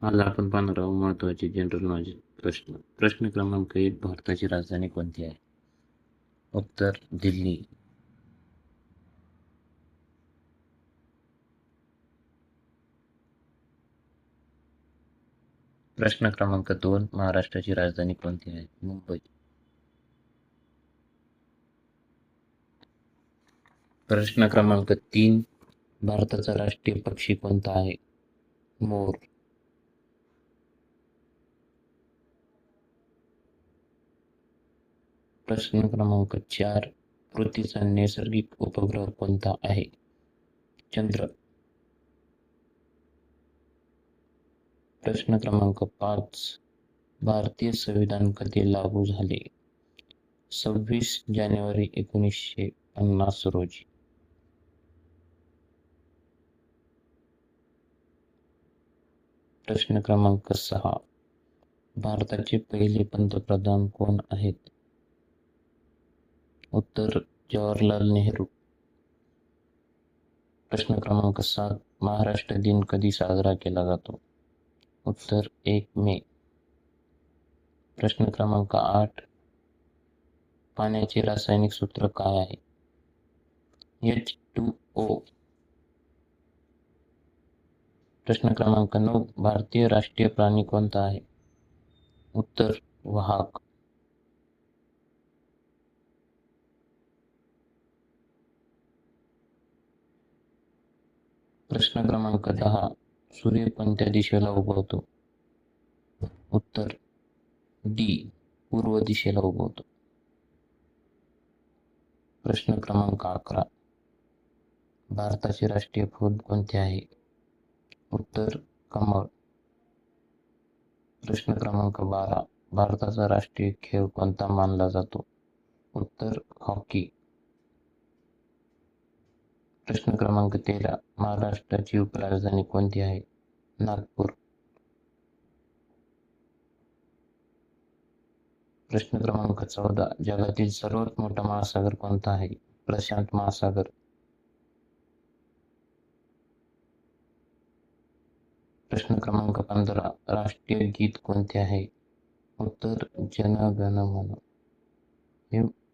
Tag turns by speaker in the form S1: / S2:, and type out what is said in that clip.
S1: आज आपण पाहणार आहोत महत्त्वाचे जनरल नॉलेज प्रश्न. प्रश्न क्रमांक 1. भारताची राजधानी कोणती आहे? उत्तर दिल्ली. प्रश्न क्रमांक 2. महाराष्ट्राची राजधानी कोणती आहे? मुंबई. प्रश्न क्रमांक 3. भारताचा राष्ट्रीय पक्षी कोणता आहे? मोर. प्रश्न क्रमांक 4. पृथ्वीचा नैसर्गिक उपग्रह कोणता आहे? चंद्र. प्रश्न क्रमांक 5. भारतीय संविधान कधी लागू झाले? 26 जानेवारी 1950 रोजी. प्रश्न क्रमांक 6. भारताचे पहिले पंतप्रधान कोण आहेत? उत्तर जवाहरलाल नेहरू. प्रश्न क्रमांक 7. महाराष्ट्र दिन कधी साजरा केला जातो? उत्तर 1 मे. प्रश्न क्रमांक 8. पाण्याचे रासायनिक सूत्र काय आहे? H2O. प्रश्न क्रमांक 9. भारतीय राष्ट्रीय प्राणी कोणता आहे? उत्तर वाहक. प्रश्न क्रमांक 10. सूर्य कोणत्या दिशेला उगवतो? उत्तर डी. पूर्व दिशेला उगवतो. प्रश्न क्रमांक 11. भारताचे राष्ट्रीय फूल कोणते आहे? उत्तर कमळ. प्रश्न क्रमांक 12. भारताचा राष्ट्रीय खेळ कोणता मानला जातो? उत्तर हॉकी. प्रश्न क्रमांक 13. महाराष्ट्राची उपराजधानी कोणती आहे? नागपूर. प्रश्न क्रमांक 14. जगातील सर्वात मोठा महासागर कोणता आहे? प्रशांत महासागर. प्रश्न क्रमांक 15. राष्ट्रीय गीत कोणते आहे? उत्तर जन गण मन. हे